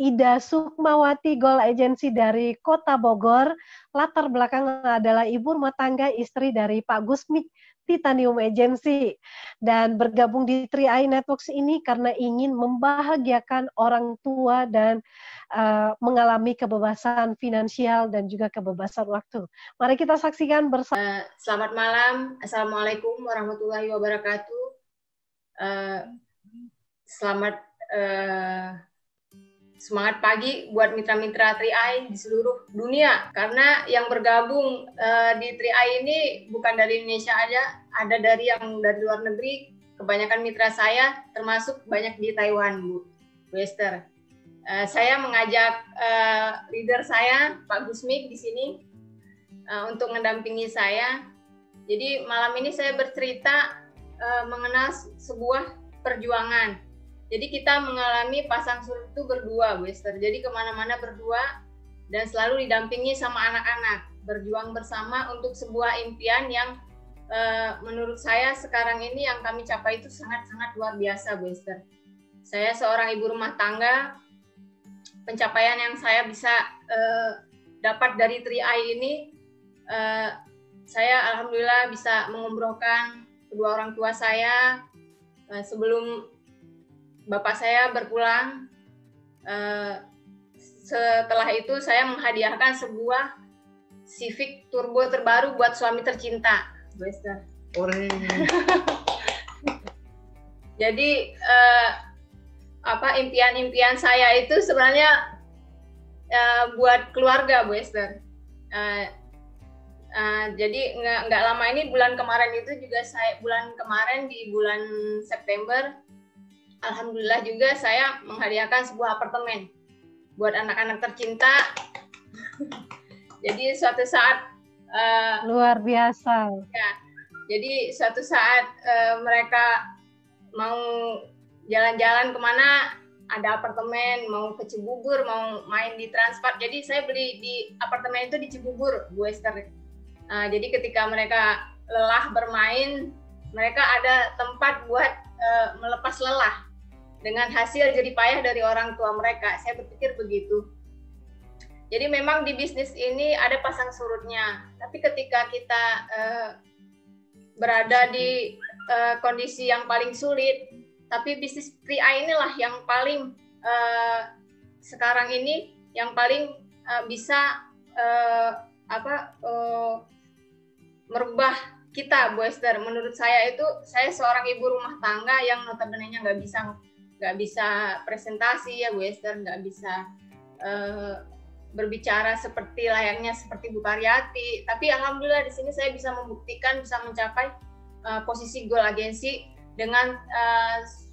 Ida Sukmawati Gold Agency dari Kota Bogor. Latar belakang adalah ibu rumah tangga, istri dari Pak Gusmik Titanium Agency, dan bergabung di 3i Networks ini karena ingin membahagiakan orang tua dan mengalami kebebasan finansial dan juga kebebasan waktu. Mari kita saksikan bersama. Selamat malam, Assalamualaikum warahmatullahi wabarakatuh. Selamat semangat pagi buat mitra-mitra 3i di seluruh dunia, karena yang bergabung di 3i ini bukan dari Indonesia aja, ada dari yang dari luar negeri. Kebanyakan mitra saya termasuk banyak di Taiwan, Bu Esther. Saya mengajak leader saya Pak Gusmik di sini untuk mendampingi saya. Jadi malam ini saya bercerita mengenal sebuah perjuangan. Jadi kita mengalami pasang surut itu berdua, Bu Esther. Jadi kemana-mana berdua dan selalu didampingi sama anak-anak. Berjuang bersama untuk sebuah impian yang menurut saya sekarang ini yang kami capai itu sangat-sangat luar biasa, Bu Esther. Saya seorang ibu rumah tangga. Pencapaian yang saya bisa dapat dari 3i ini, saya alhamdulillah bisa mengumrohkan kedua orang tua saya sebelum bapak saya berpulang. Setelah itu saya menghadiahkan sebuah Civic Turbo terbaru buat suami tercinta, Bu Esther. Jadi impian-impian saya itu sebenarnya buat keluarga, Bu Esther. Jadi nggak lama ini, bulan kemarin itu juga di bulan September, alhamdulillah juga saya menghadiahkan sebuah apartemen buat anak-anak tercinta. Jadi suatu saat luar biasa. Ya, jadi suatu saat mereka mau jalan-jalan kemana, ada apartemen, mau ke Cibubur, mau main di Transmart. Jadi saya beli di apartemen itu di Cibubur, Bu Esther. Jadi ketika mereka lelah bermain, mereka ada tempat buat melepas lelah dengan hasil jerih payah dari orang tua mereka. Saya berpikir begitu. Jadi memang di bisnis ini ada pasang surutnya. Tapi ketika kita berada di kondisi yang paling sulit, tapi bisnis 3i inilah yang paling sekarang ini yang paling bisa merubah kita, Bu Esther. Menurut saya itu, saya seorang ibu rumah tangga yang notabene-nya nggak bisa presentasi ya, Bu Esther, nggak bisa berbicara seperti layaknya seperti Bu Karyati. Tapi alhamdulillah di sini saya bisa membuktikan, bisa mencapai posisi Gold Agency dengan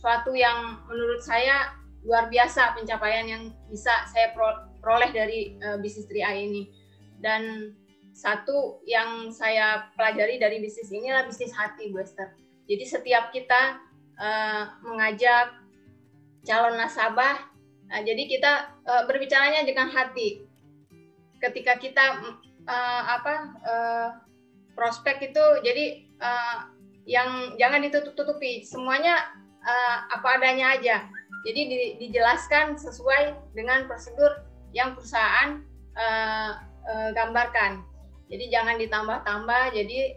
suatu yang menurut saya luar biasa, pencapaian yang bisa saya peroleh dari bisnis 3i ini. Dan satu yang saya pelajari dari bisnis ini adalah bisnis hati, Bu Esther. Jadi setiap kita mengajak calon nasabah, jadi kita berbicaranya dengan hati. Ketika kita prospek itu, jadi yang jangan ditutup-tutupi, semuanya apa adanya aja. Jadi dijelaskan sesuai dengan prosedur yang perusahaan gambarkan. Jadi jangan ditambah-tambah, jadi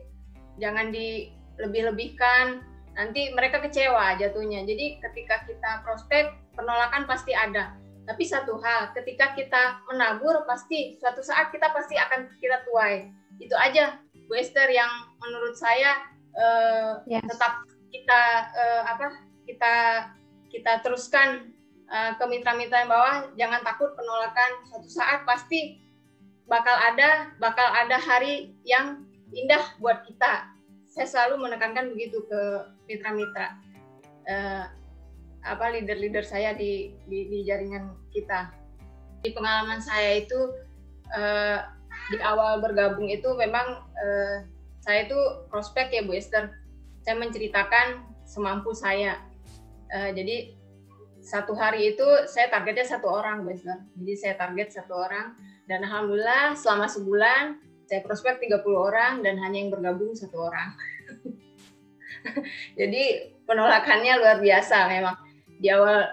jangan dilebih-lebihkan, nanti mereka kecewa jatuhnya. Jadi ketika kita prospek, penolakan pasti ada. Tapi satu hal, ketika kita menabur, pasti suatu saat kita pasti akan kita tuai. Itu aja, Bu Esther, yang menurut saya tetap kita teruskan ke mitra-mitra yang bawah. Jangan takut penolakan, suatu saat pasti bakal ada hari yang indah buat kita. Saya selalu menekankan begitu ke mitra-mitra, leader-leader saya di jaringan kita. Di pengalaman saya itu di awal bergabung itu memang saya itu prospek ya, Bu Esther. Saya menceritakan semampu saya. Jadi satu hari itu saya targetnya 1 orang, Bu Esther. Jadi saya target 1 orang. Dan alhamdulillah selama sebulan saya prospek 30 orang dan hanya yang bergabung 1 orang. Jadi penolakannya luar biasa memang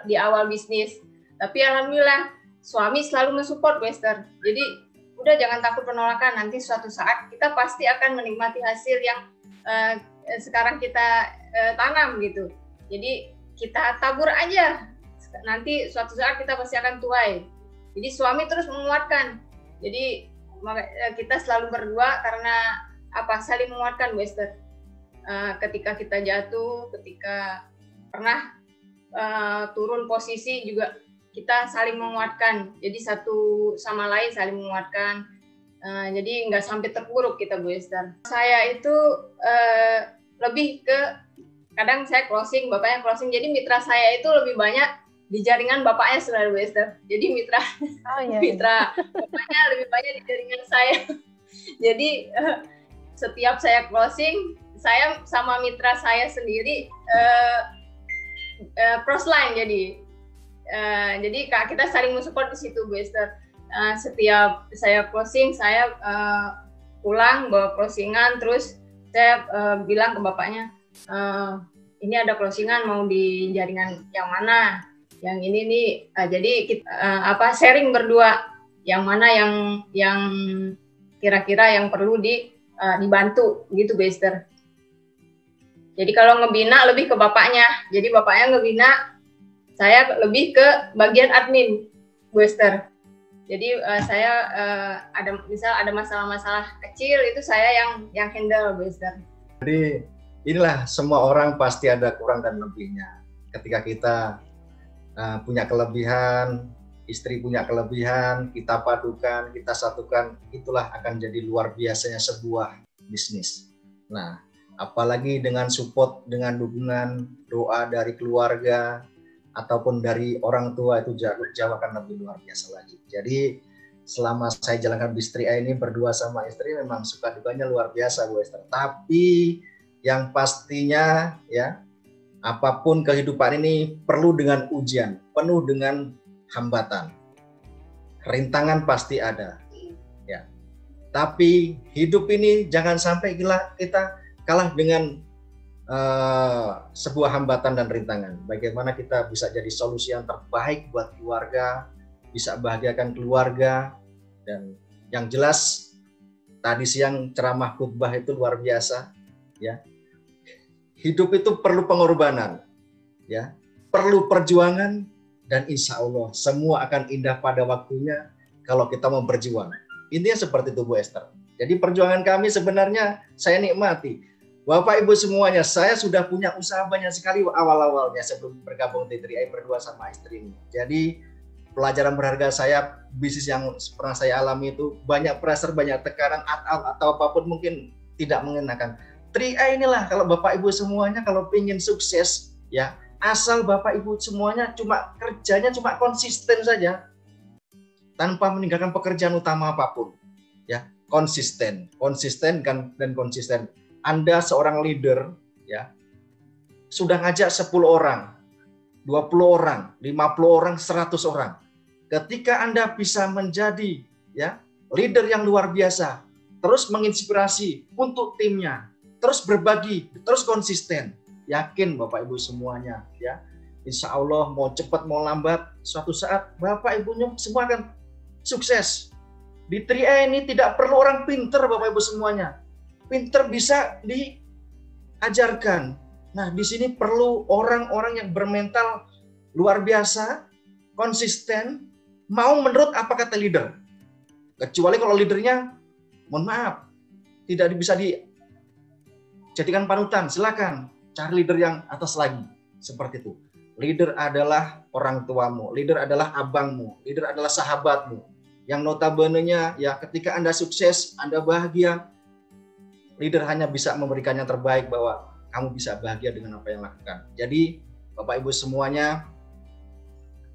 di awal bisnis. Tapi alhamdulillah suami selalu mensupport Bu Esther. Jadi udah jangan takut penolakan, nanti suatu saat kita pasti akan menikmati hasil yang sekarang kita tanam gitu. Jadi kita tabur aja, nanti suatu saat kita pasti akan tuai. Jadi suami terus menguatkan. Jadi kita selalu berdua karena saling menguatkan Bu Esther. Ketika kita jatuh, ketika pernah turun posisi juga kita saling menguatkan. Jadi satu sama lain saling menguatkan. Jadi nggak sampai terpuruk kita Bu Esther. Saya itu lebih ke kadang saya closing, bapaknya closing. Jadi mitra saya itu lebih banyak di jaringan bapaknya Saudara Bu Esther. Jadi mitra bapaknya lebih banyak di jaringan saya. Jadi setiap saya closing, saya sama mitra saya sendiri crossline jadi kita saling mensupport di situ Bu Esther. Setiap saya closing, saya pulang bawa closingan, terus saya bilang ke bapaknya, ini ada closingan mau di jaringan yang mana, yang ini nih. Jadi kita sharing berdua yang mana yang kira-kira yang perlu dibantu gitu Bu Esther. Jadi kalau ngebina lebih ke bapaknya, jadi bapaknya ngebina, saya lebih ke bagian admin Bu Esther. Jadi saya ada masalah-masalah kecil itu saya yang handle Bu Esther. Jadi inilah, semua orang pasti ada kurang dan lebihnya. Ketika kita punya kelebihan, istri punya kelebihan, kita padukan, kita satukan, itulah akan jadi luar biasanya sebuah bisnis. Nah, apalagi dengan support, dengan dukungan doa dari keluarga ataupun dari orang tua, itu jauh akan lebih luar biasa lagi. Jadi selama saya jalankan bisnis 3i ini berdua sama istri, memang suka dukanya luar biasa Bu Esther. Tapi yang pastinya ya, apapun kehidupan ini penuh dengan ujian, penuh dengan hambatan, rintangan pasti ada ya. Tapi hidup ini jangan sampai kita kalah dengan sebuah hambatan dan rintangan. Bagaimana kita bisa jadi solusi yang terbaik buat keluarga, bisa bahagiakan keluarga. Dan yang jelas tadi siang ceramah khutbah itu luar biasa ya. Hidup itu perlu pengorbanan ya, perlu perjuangan, dan insya Allah semua akan indah pada waktunya kalau kita mau berjuang. Intinya seperti itu Bu Esther. Jadi perjuangan kami sebenarnya saya nikmati. Bapak Ibu semuanya, saya sudah punya usaha banyak sekali awal-awalnya sebelum bergabung di 3i berdua sama istri ini. Jadi pelajaran berharga saya, bisnis yang pernah saya alami itu banyak pressure, banyak tekanan atau apapun mungkin tidak mengenakan. 3i inilah, kalau Bapak Ibu semuanya kalau ingin sukses ya, asal Bapak Ibu semuanya kerjanya cuma konsisten saja tanpa meninggalkan pekerjaan utama apapun ya. Konsisten dan konsisten. Anda seorang leader ya, sudah ngajak 10 orang, 20 orang, 50 orang, 100 orang. Ketika Anda bisa menjadi ya leader yang luar biasa, terus menginspirasi untuk timnya, terus berbagi, terus konsisten, yakin Bapak Ibu semuanya ya, insya Allah mau cepat mau lambat, suatu saat Bapak Ibunya semua akan sukses. Di 3i ini tidak perlu orang pinter Bapak Ibu semuanya. Pinter bisa diajarkan. Nah, di sini perlu orang-orang yang bermental luar biasa, konsisten, mau menurut apa kata leader. Kecuali kalau leadernya, mohon maaf, tidak bisa dijadikan panutan, silakan cari leader yang atas lagi. Seperti itu. Leader adalah orang tuamu, leader adalah abangmu, leader adalah sahabatmu. Yang notabene-nya ya, ketika Anda sukses, Anda bahagia, leader hanya bisa memberikan yang terbaik bahwa kamu bisa bahagia dengan apa yang lakukan. Jadi Bapak Ibu semuanya,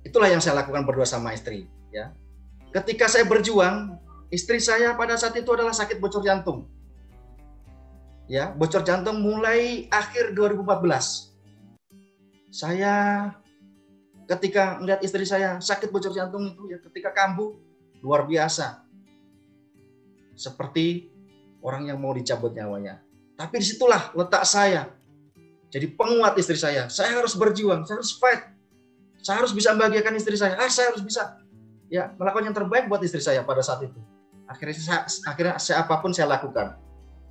itulah yang saya lakukan berdua sama istri ya. Ketika saya berjuang, istri saya pada saat itu adalah sakit bocor jantung. Ya, bocor jantung mulai akhir 2014. Saya ketika melihat istri saya sakit bocor jantung itu ya, ketika kambuh luar biasa. Seperti orang yang mau dicabut nyawanya. Tapi disitulah letak saya. Jadi penguat istri saya. Saya harus berjuang, saya harus fight. Saya harus bisa membahagiakan istri saya. Saya harus bisa. ya melakukan yang terbaik buat istri saya pada saat itu. Akhirnya apapun saya lakukan.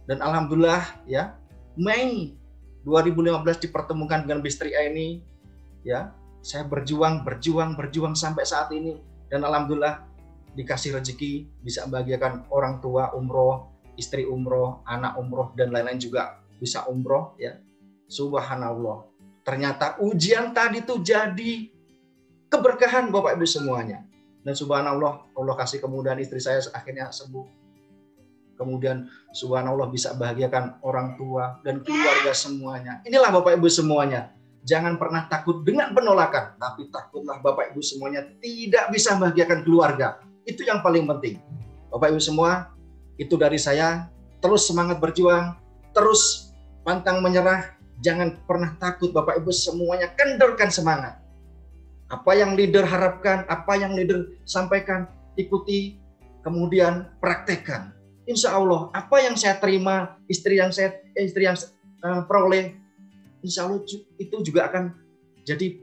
Dan alhamdulillah ya, Mei 2015 dipertemukan dengan Bis 3i ini, ya saya berjuang sampai saat ini, dan alhamdulillah dikasih rezeki bisa membahagiakan orang tua umroh, istri umroh, anak umroh, dan lain-lain juga bisa umroh ya. Subhanallah, ternyata ujian tadi tuh jadi keberkahan Bapak Ibu semuanya. Dan subhanallah, Allah kasih kemudahan, istri saya akhirnya sembuh. Kemudian subhanallah bisa bahagiakan orang tua dan keluarga semuanya. Inilah Bapak Ibu semuanya. Jangan pernah takut dengan penolakan, tapi takutlah Bapak Ibu semuanya tidak bisa membahagiakan keluarga. Itu yang paling penting. Bapak Ibu semua, itu dari saya. Terus semangat berjuang, terus pantang menyerah. Jangan pernah takut Bapak Ibu semuanya, kendorkan semangat. Apa yang leader harapkan, apa yang leader sampaikan, ikuti, kemudian praktekkan. Insya Allah, apa yang saya terima, istri yang peroleh, insya Allah itu juga akan jadi,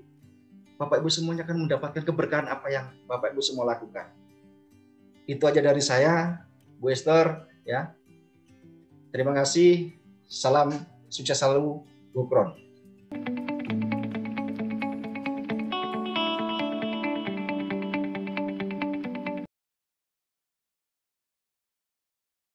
Bapak Ibu semuanya akan mendapatkan keberkahan apa yang Bapak Ibu semua lakukan. Itu aja dari saya, Bu Esther, ya. Terima kasih. Salam sukses selalu, Bu Kron.